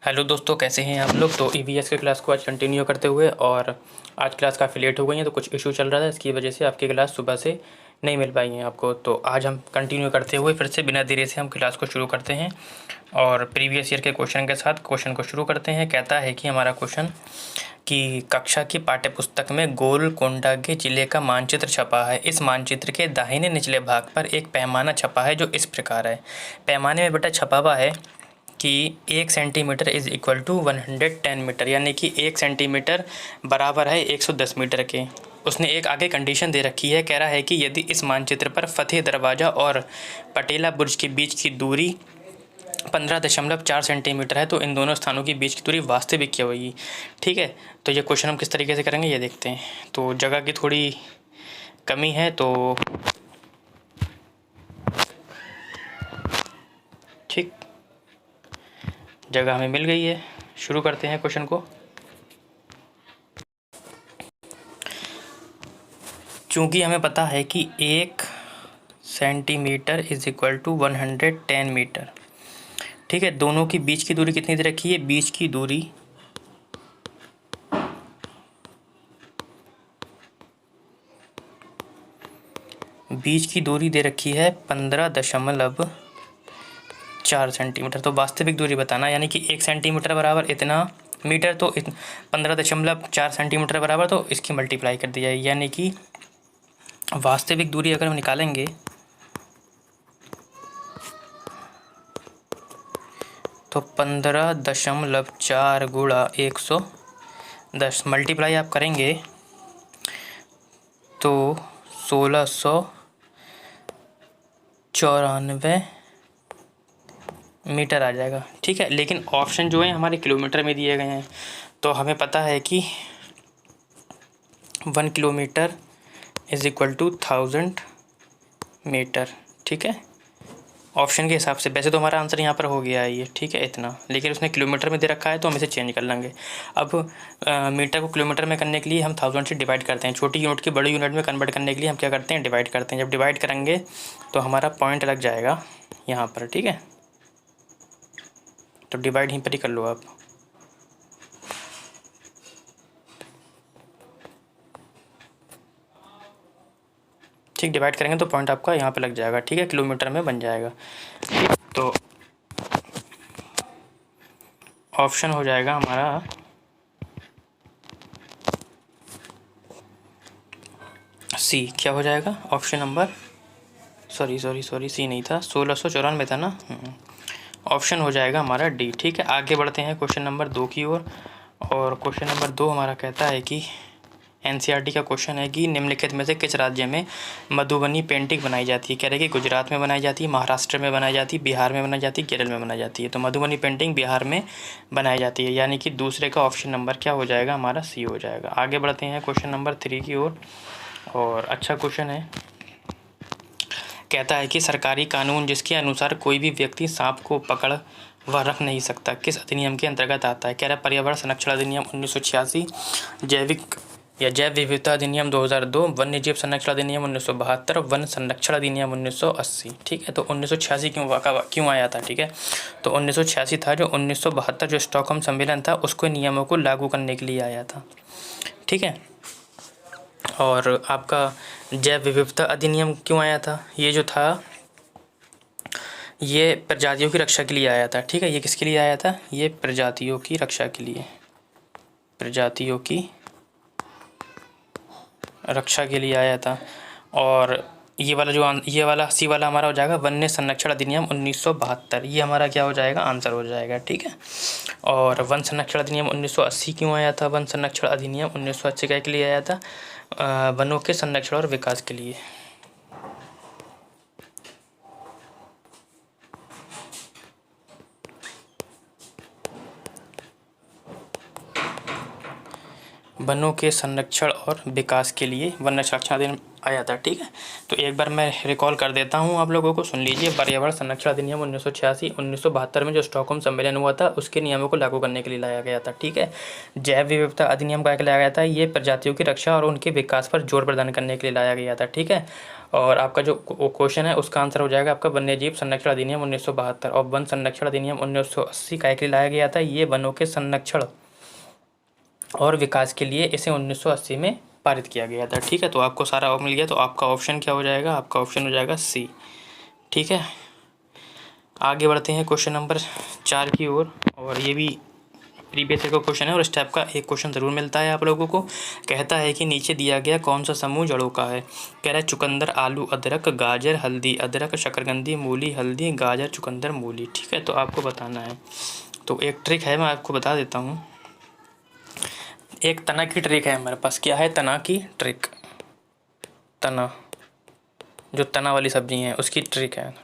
Hello दोस्तों, कैसे हैं आप लोग। तो ईवीएस के क्लास को आज कंटिन्यू करते हुए, और आज क्लास काफ़ी लेट हो गई है तो कुछ इशू चल रहा था, इसकी वजह से आपकी क्लास सुबह से नहीं मिल पाई है आपको। तो आज हम कंटिन्यू करते हुए फिर से बिना देरी से हम क्लास को शुरू करते हैं और प्रीवियस ईयर के क्वेश्चन के साथ क्वेश्चन को शुरू करते हैं। कहता है कि हमारा क्वेश्चन कि कक्षा की पाठ्यपुस्तक में गोलकोंडा के जिले का मानचित्र छपा है। इस मानचित्र के दाहिने निचले भाग पर एक पैमाना छपा है जो इस प्रकार है। पैमाने में बेटा छपा हुआ है कि 1 centimetre is equal to 110 metre, यानी कि 1 सेंटीमीटर बराबर है 110 मीटर के। उसने एक आगे कंडीशन दे रखी है, कह रहा है कि यदि इस मानचित्र पर फतेह दरवाज़ा और पटेला बुर्ज के बीच की दूरी 15.4 सेंटीमीटर है तो इन दोनों स्थानों के बीच की दूरी वास्तविक क्या होगी। ठीक है, तो ये क्वेश्चन हम किस तरीके से करेंगे ये देखते हैं। तो जगह की थोड़ी कमी है तो ठीक, जगह हमें मिल गई है। शुरू करते हैं क्वेश्चन को। चूँकि हमें पता है कि 1 centimetre is equal to 110 metre. ठीक है, दोनों की बीच की दूरी कितनी दे रखी है। बीच की दूरी दे रखी है 15.4 सेंटीमीटर। तो वास्तविक दूरी बताना, यानी कि 1 सेंटीमीटर बराबर इतना मीटर, तो 15.4 सेंटीमीटर बराबर, तो इसकी मल्टीप्लाई कर दी जाएगी। यानी कि वास्तविक दूरी अगर हम निकालेंगे तो 15.4 गुणा 110 मल्टीप्लाई आप करेंगे तो 1694 मीटर आ जाएगा। ठीक है, लेकिन ऑप्शन जो है हमारे किलोमीटर में दिए गए हैं, तो हमें पता है कि 1 kilometre is equal to 1000 metre. ठीक है, ऑप्शन के हिसाब से। वैसे तो हमारा आंसर यहाँ पर हो गया है ये, ठीक है इतना, लेकिन उसने किलोमीटर में दे रखा है तो हम इसे चेंज कर लेंगे। अब मीटर को किलोमीटर में करने के लिए हम 1000 से डिवाइड करते हैं। छोटी यूनिट की बड़ी यूनिट में कन्वर्ट करने के लिए हम क्या करते हैं, डिवाइड करते हैं। जब डिवाइड करेंगे तो हमारा पॉइंट लग जाएगा यहाँ पर। ठीक है, तो डिवाइड यहीं पर ही कर लो आप। ठीक, डिवाइड करेंगे तो पॉइंट आपका यहाँ पे लग जाएगा। ठीक है, किलोमीटर में बन जाएगा। तो ऑप्शन हो जाएगा हमारा सी। क्या हो जाएगा ऑप्शन नंबर, सॉरी सी नहीं था, 1694 था ना। ऑप्शन हो जाएगा हमारा डी। ठीक है, आगे बढ़ते हैं क्वेश्चन नंबर 2 की ओर। और क्वेश्चन नंबर 2 हमारा कहता है कि एनसीईआरटी का क्वेश्चन है कि निम्नलिखित में से किस राज्य में मधुबनी पेंटिंग बनाई जाती है। कह रहे कि गुजरात में बनाई जाती है, महाराष्ट्र में बनाई जाती है, बिहार में बनाई जाती है, केरल में बनाई जाती है। तो मधुबनी पेंटिंग बिहार में बनाई जाती है, यानी कि दूसरे का ऑप्शन नंबर क्या हो जाएगा हमारा, सी हो जाएगा। आगे बढ़ते हैं क्वेश्चन नंबर 3 की ओर। और अच्छा क्वेश्चन है, कहता है कि सरकारी कानून जिसके अनुसार कोई भी व्यक्ति सांप को पकड़ व रख नहीं सकता किस अधिनियम के अंतर्गत आता है। कह रहा है पर्यावरण संरक्षण अधिनियम 1986, जैविक या जैव विविधता अधिनियम 2002, वन्य जीव संरक्षण अधिनियम 1972, वन संरक्षण अधिनियम 1980। ठीक है, तो 1986 क्यों आया था। ठीक है, तो 1986 था जो 1972 जो स्टॉकहोम सम्मेलन था उसको नियमों को लागू करने के लिए आया था। ठीक है, और आपका जैव विविधता अधिनियम क्यों आया था, ये जो था ये प्रजातियों की रक्षा के लिए आया था। ठीक है, ये किसके लिए आया था, ये प्रजातियों की रक्षा के लिए, प्रजातियों की रक्षा के लिए आया था। और ये वाला सी वाला हमारा हो जाएगा वन्य संरक्षण अधिनियम 1972, ये हमारा क्या हो जाएगा, आंसर हो जाएगा। ठीक है, और वन संरक्षण अधिनियम 1980 क्यों आया था, वन संरक्षण अधिनियम 1980 के लिए आया था, वनों के संरक्षण और विकास के लिए। वनों के संरक्षण और विकास के लिए वन संरक्षण अधिनियम आया था। ठीक है, तो एक बार मैं रिकॉल कर देता हूँ आप लोगों को, सुन लीजिए। पर्यावरण संरक्षण अधिनियम 1986 1972 में जो स्टॉकहोम सम्मेलन हुआ था उसके नियमों को लागू करने के लिए लाया गया था। ठीक है, जैव विविधता अधिनियम का लाया गया था, ये प्रजातियों की रक्षा और उनके विकास पर जोर प्रदान करने के लिए लाया गया था। ठीक है, और आपका जो क्वेश्चन है उसका आंसर हो जाएगा आपका वन्यजीव संरक्षण अधिनियम 1972। और वन संरक्षण अधिनियम 1980 का के लिए लाया गया था, ये वनों के संरक्षण और विकास के लिए इसे 1980 में पारित किया गया था। ठीक है, तो आपको सारा मिल गया, तो आपका ऑप्शन क्या हो जाएगा, आपका ऑप्शन हो जाएगा सी। ठीक है, आगे बढ़ते हैं क्वेश्चन नंबर 4 की ओर। और ये भी प्रीवियस ईयर का क्वेश्चन है और इस टाइप का एक क्वेश्चन ज़रूर मिलता है आप लोगों को। कहता है कि नीचे दिया गया कौन सा समूह जड़ों का है। कह रहा है चुकंदर, आलू, अदरक, गाजर, हल्दी, अदरक, शकरकंदी, मूली, हल्दी, गाजर, चुकंदर, मूली। ठीक है, तो आपको बताना है। तो एक ट्रिक है, मैं आपको बता देता हूँ। एक तना की ट्रिक है हमारे पास। क्या है तना की ट्रिक? तना, जो तना वाली सब्जी है उसकी ट्रिक है।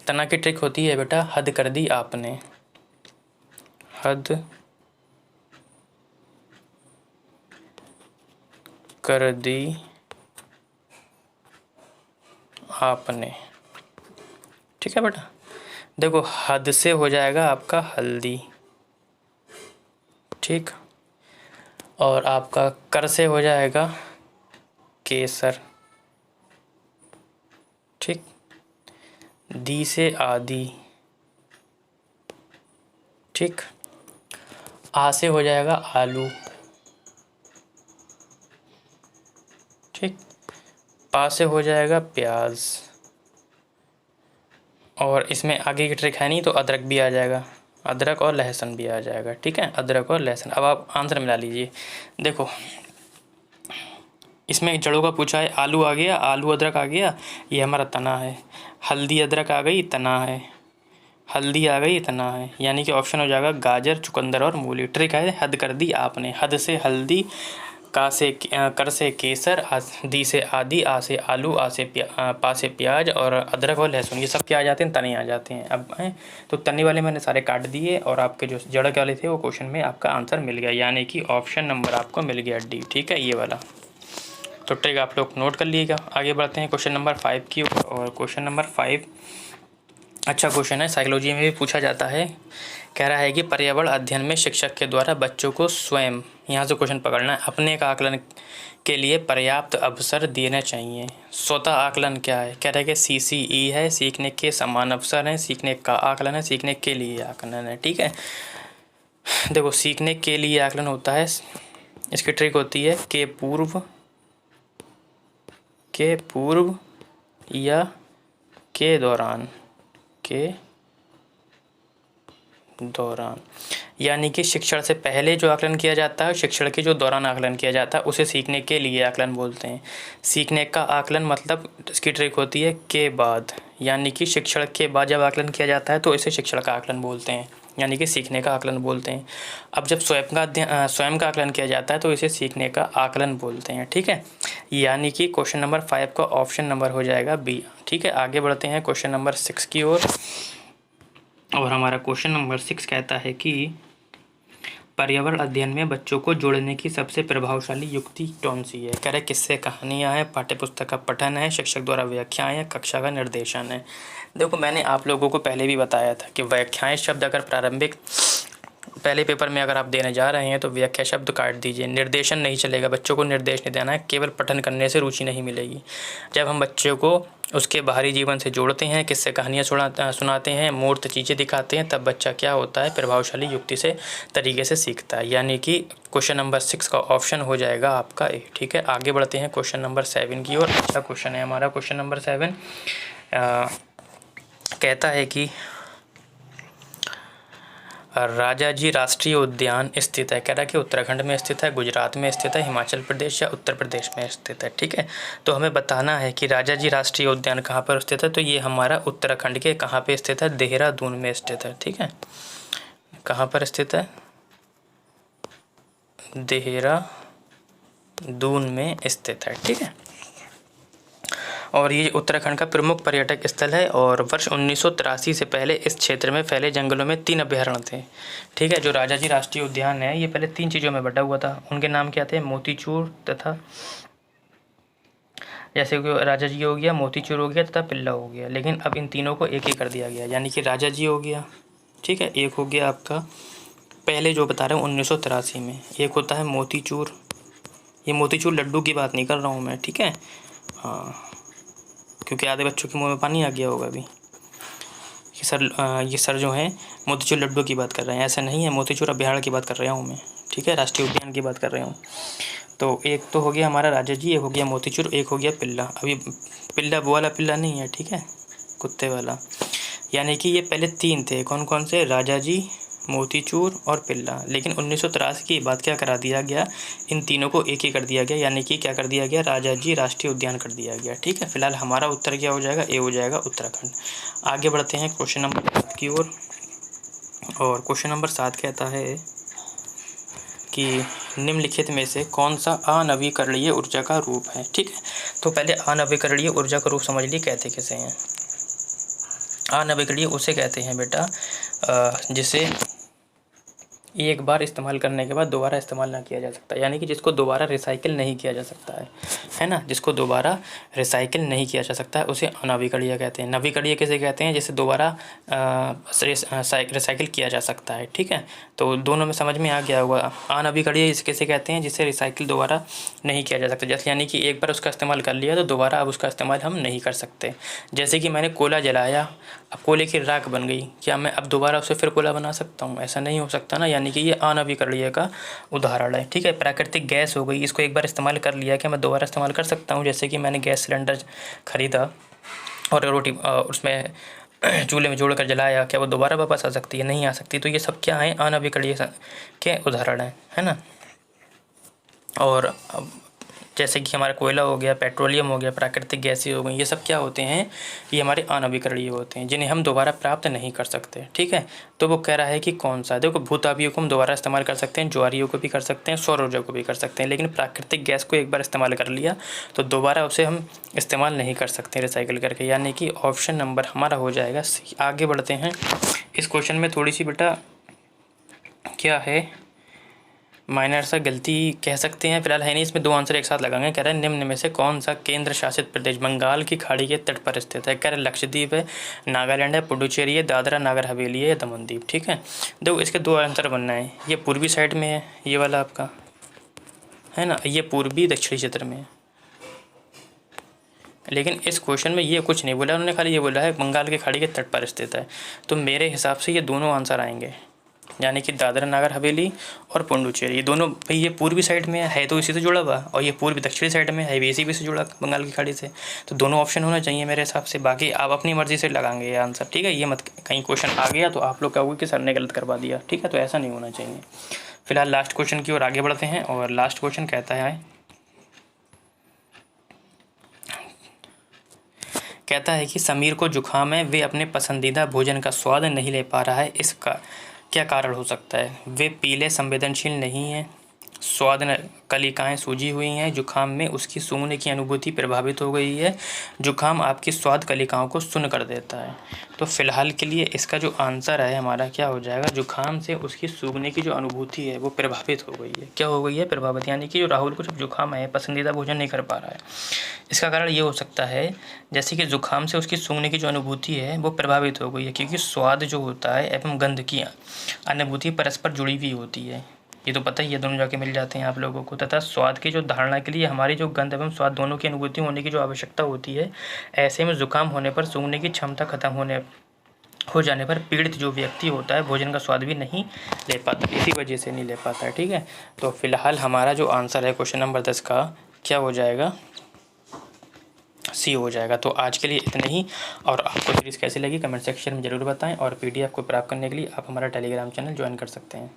तना की ट्रिक होती है बेटा, हद कर दी आपने, हद कर दी आपने। ठीक है बेटा, देखो हद से हो जाएगा आपका हल्दी, ठीक, और आपका कर से हो जाएगा केसर, ठीक, दी से आदि, ठीक, आ से हो जाएगा आलू, ठीक, पा से हो जाएगा प्याज, और इसमें आगे की ट्रिक है नहीं तो अदरक भी आ जाएगा, अदरक और लहसुन भी आ जाएगा। ठीक है, अदरक और लहसुन। अब आप आंसर मिला लीजिए। देखो इसमें जड़ों का पूछा है, आलू आ गया, आलू अदरक आ गया, ये हमारा तना है। हल्दी अदरक आ गई, तना है। हल्दी आ गई, तना है, यानी कि ऑप्शन हो जाएगा गाजर, चुकंदर और मूली। ट्रिक है हद कर दी आपने, हद से हल्दी, का से कर से केसर, दी से आदि, आ से आलू, पा से प्याज, और अदरक और लहसुन, ये सब क्या आ जाते हैं, तने आ जाते हैं। अब तो तने वाले मैंने सारे काट दिए और आपके जो जड़ वाले थे वो क्वेश्चन में आपका आंसर मिल गया, यानी कि ऑप्शन नंबर आपको मिल गया डी। ठीक है, ये वाला तो ट्रिक आप लोग नोट कर लीजिएगा। आगे बढ़ते हैं क्वेश्चन नंबर 5 की। और क्वेश्चन नंबर 5 अच्छा क्वेश्चन है, साइकोलॉजी में भी पूछा जाता है। कह रहा है कि पर्यावरण अध्ययन में शिक्षक के द्वारा बच्चों को स्वयं, यहाँ से क्वेश्चन पकड़ना है, अपने का आकलन के लिए पर्याप्त अवसर देने चाहिए। स्वतः आकलन क्या है? कह रहा है कि CCE है, सीखने के समान अवसर हैं, सीखने का आकलन है, सीखने के लिए आकलन है। ठीक है, देखो सीखने के लिए आकलन होता है, इसकी ट्रिक होती है के पूर्व या के दौरान, यानी कि शिक्षण से पहले जो आकलन किया जाता है, शिक्षण के जो दौरान आकलन किया जाता है उसे सीखने के लिए आकलन बोलते हैं। सीखने का आकलन मतलब इसकी ट्रिक होती है के बाद, यानी कि शिक्षण के बाद जब आकलन किया जाता है तो इसे शिक्षण का आकलन बोलते हैं, यानी कि सीखने का आकलन बोलते हैं। अब जब स्वयं का आकलन किया जाता है तो इसे सीखने का आकलन बोलते हैं। ठीक है, यानी कि क्वेश्चन नंबर 5 का ऑप्शन नंबर हो जाएगा बी। ठीक है, आगे बढ़ते हैं क्वेश्चन नंबर 6 की ओर। और हमारा क्वेश्चन नंबर 6 कहता है कि पर्यावरण अध्ययन में बच्चों को जोड़ने की सबसे प्रभावशाली युक्ति कौन सी है? कह रहे किस्से, कहानियाँ हैं, पाठ्यपुस्तक का पठन है, शिक्षक द्वारा व्याख्याएं है, कक्षा का निर्देशन है। देखो मैंने आप लोगों को पहले भी बताया था कि व्याख्याएं शब्द अगर प्रारंभिक पहले पेपर में अगर आप देने जा रहे हैं तो व्याख्या शब्द काट दीजिए, निर्देशन नहीं चलेगा, बच्चों को निर्देश नहीं देना है, केवल पठन करने से रुचि नहीं मिलेगी। जब हम बच्चों को उसके बाहरी जीवन से जोड़ते हैं, किससे कहानियाँ सुनाते हैं, मूर्त चीज़ें दिखाते हैं, तब बच्चा क्या होता है, प्रभावशाली युक्ति से तरीके से सीखता है, यानी कि क्वेश्चन नंबर 6 का ऑप्शन हो जाएगा आपका ए। ठीक है, आगे बढ़ते हैं क्वेश्चन नंबर 7 की ओर। अच्छा क्वेश्चन है हमारा क्वेश्चन नंबर 7। कहता है कि राजाजी राष्ट्रीय उद्यान स्थित है। कह रहा है कि उत्तराखंड में स्थित है, गुजरात में स्थित है, हिमाचल प्रदेश या उत्तर प्रदेश में स्थित है। ठीक है, तो हमें बताना है कि राजाजी राष्ट्रीय उद्यान कहाँ पर स्थित है। तो ये हमारा उत्तराखंड के कहाँ पे स्थित है, देहरादून में स्थित है। ठीक है, कहाँ पर स्थित है, देहरादून में स्थित है। ठीक है, और ये उत्तराखंड का प्रमुख पर्यटक स्थल है। और वर्ष 1983 से पहले इस क्षेत्र में फैले जंगलों में 3 अभयारण्य थे। ठीक है, जो राजाजी राष्ट्रीय उद्यान है ये पहले 3 चीज़ों में बटा हुआ था। उनके नाम क्या थे? मोतीचूर तथा, जैसे कि राजाजी हो गया, मोतीचूर हो गया तथा पिल्ला हो गया। लेकिन अब इन तीनों को एक ही कर दिया गया, यानी कि राजाजी हो गया, ठीक है, एक हो गया आपका पहले जो बता रहे हैं 1983 में, एक होता है मोतीचूर। ये मोतीचूर लड्डू की बात नहीं कर रहा हूँ मैं, ठीक है, हाँ, क्योंकि आधे बच्चों के मुंह में पानी आ गया होगा अभी ये सर जो है मोतीचूर लड्डू की बात कर रहे हैं, ऐसा नहीं है, मोतीचूर अभयारण्य की बात कर रहा हूँ मैं, ठीक है, राष्ट्रीय उद्यान की बात कर रहा हूँ। तो एक तो हो गया हमारा राजाजी, एक हो गया मोतीचूर, एक हो गया पिल्ला। अभी पिल्ला वो वाला पिल्ला नहीं है, ठीक है, कुत्ते वाला। यानी कि ये पहले 3 थे, कौन कौन से? राजाजी, मोतीचूर और पिल्ला। लेकिन 1983 की बात क्या करा दिया गया? इन तीनों को एक ही कर दिया गया, यानी कि क्या कर दिया गया? राजाजी राष्ट्रीय उद्यान कर दिया गया। ठीक है, फिलहाल हमारा उत्तर क्या हो जाएगा? ए हो जाएगा, उत्तराखंड। आगे बढ़ते हैं क्वेश्चन नंबर 7 की ओर। और क्वेश्चन नंबर 7 कहता है कि निम्नलिखित में से कौन सा अनवीकरणीय ऊर्जा का रूप है। ठीक है, तो पहले अनवीकरणीय ऊर्जा का रूप समझ लिए कहते कैसे हैं। अनवीकरणीय उसे कहते हैं बेटा जिसे एक बार इस्तेमाल करने के बाद दोबारा इस्तेमाल ना किया जा सकता, यानी कि जिसको दोबारा रिसाइकिल नहीं किया जा सकता है ना, जिसको दोबारा रिसाइकिल नहीं किया जा सकता है उसे अनवीकरणीय कहते हैं। नवीकरणीय किसे कहते हैं? जिसे दोबारा रिसाइकिल किया जा सकता है। ठीक है, तो दोनों में समझ में आ गया होगा। अनवीकरणीय इसे किसे कहते हैं? जिसे रिसाइकिल दोबारा नहीं किया जा सकता, जैसे यानी कि एक बार उसका इस्तेमाल कर लिया तो दोबारा अब उसका इस्तेमाल हम नहीं कर सकते। जैसे कि मैंने कोयला जलाया, अब कोयले की राख बन गई, क्या मैं अब दोबारा उसे फिर कोयला बना सकता हूँ? ऐसा नहीं हो सकता ना, यानी कि ये अनवीकरणीय का उदाहरण है। ठीक है, प्राकृतिक गैस हो गई, इसको एक बार इस्तेमाल कर लिया, क्या मैं दोबारा इस्तेमाल कर सकता हूँ? जैसे कि मैंने गैस सिलेंडर खरीदा और रोटी उसमें चूल्हे में जोड़कर जलाया, क्या वो दोबारा वापस आ सकती है? नहीं आ सकती। तो ये सब क्या है? अनवीकरणीय के उदाहरण है ना। और जैसे कि हमारा कोयला हो गया, पेट्रोलियम हो गया, प्राकृतिक गैसें हो गई, ये सब क्या होते हैं? ये हमारे अनवीकरणीय होते हैं, जिन्हें हम दोबारा प्राप्त नहीं कर सकते। ठीक है, तो वो कह रहा है कि कौन सा? देखो, भूतापियों को हम दोबारा इस्तेमाल कर सकते हैं, ज्वारियों को भी कर सकते हैं, सौर ऊर्जा को भी कर सकते हैं, लेकिन प्राकृतिक गैस को एक बार इस्तेमाल कर लिया तो दोबारा उसे हम इस्तेमाल नहीं कर सकते रिसाइकिल करके, यानी कि ऑप्शन नंबर हमारा हो जाएगा सी। आगे बढ़ते हैं। इस क्वेश्चन में थोड़ी सी बेटा क्या है, माइनर सा गलती कह सकते हैं, फिलहाल है नहीं, इसमें 2 आंसर एक साथ लगाएंगे। कह रहे हैं निम्न में से कौन सा केंद्र शासित प्रदेश बंगाल की खाड़ी के तट पर स्थित है? कह रहे लक्षद्वीप है, नागालैंड है, पुडुचेरी है, दादरा नागर हवेली है या दमनदीप। ठीक है, देखो इसके 2 आंसर बनना है। ये पूर्वी साइड में है, ये वाला आपका है ना, ये पूर्वी दक्षिणी क्षेत्र में है। लेकिन इस क्वेश्चन में ये कुछ नहीं बोला उन्होंने, खाली ये बोला है बंगाल की खाड़ी के तट पर स्थित है। तो मेरे हिसाब से ये दोनों आंसर आएंगे, यानी कि दादरा नागर हवेली और पुडुचेरी, ये दोनों भाई ये पूर्वी साइड में है तो इसी से जुड़ा हुआ, और ये पूर्वी दक्षिणी साइड में है, इसी भी से जुड़ा बंगाल की खाड़ी से। तो दोनों ऑप्शन होना चाहिए मेरे हिसाब से, बाकी आप अपनी मर्जी से लगाएंगे ये आंसर। ठीक है, ये मत कहीं क्वेश्चन आ गया तो आप लोग कहोगे कि सर ने गलत करवा दिया। ठीक है, तो ऐसा नहीं होना चाहिए। फिलहाल लास्ट क्वेश्चन की ओर आगे बढ़ते हैं। और लास्ट क्वेश्चन कहता है कि समीर को जुकाम है, वे अपने पसंदीदा भोजन का स्वाद नहीं ले पा रहा है, इसका क्या कारण हो सकता है? वे पीले संवेदनशील नहीं हैं, स्वाद कलिकाएँ सूजी हुई हैं, जुकाम में उसकी सूंघने की अनुभूति प्रभावित हो गई है, जुकाम आपकी स्वाद कलिकाओं को सुन्न कर देता है। तो फिलहाल के लिए इसका जो आंसर है हमारा क्या हो जाएगा? जुकाम से उसकी सूंघने की जो अनुभूति है वो प्रभावित हो गई है। क्या हो गई है? प्रभावित, यानी कि जो राहुल को जब जुकाम है, पसंदीदा भोजन नहीं कर पा रहा है, इसका कारण ये हो सकता है जैसे कि जुकाम से उसकी सूंघने की जो अनुभूति है वो प्रभावित हो गई है, क्योंकि स्वाद जो होता है एवं गंध की अनुभूति परस्पर जुड़ी हुई होती है। ये तो पता ही है, दोनों जाके मिल जाते हैं आप लोगों को। तथा स्वाद की जो धारणा के लिए हमारी जो गंध एवं स्वाद दोनों की अनुभूति होने की जो आवश्यकता होती है, ऐसे में जुकाम होने पर सूंघने की क्षमता खत्म हो जाने पर पीड़ित जो व्यक्ति होता है भोजन का स्वाद भी नहीं ले पाता, इसी वजह से नहीं ले पाता है। ठीक है, तो फिलहाल हमारा जो आंसर है क्वेश्चन नंबर 10 का क्या हो जाएगा? सी हो जाएगा। तो आज के लिए इतना ही, और आपको सीरीज़ कैसी लगी कमेंट सेक्शन में ज़रूर बताएं, और PDF को प्राप्त करने के लिए आप हमारा टेलीग्राम चैनल ज्वाइन कर सकते हैं।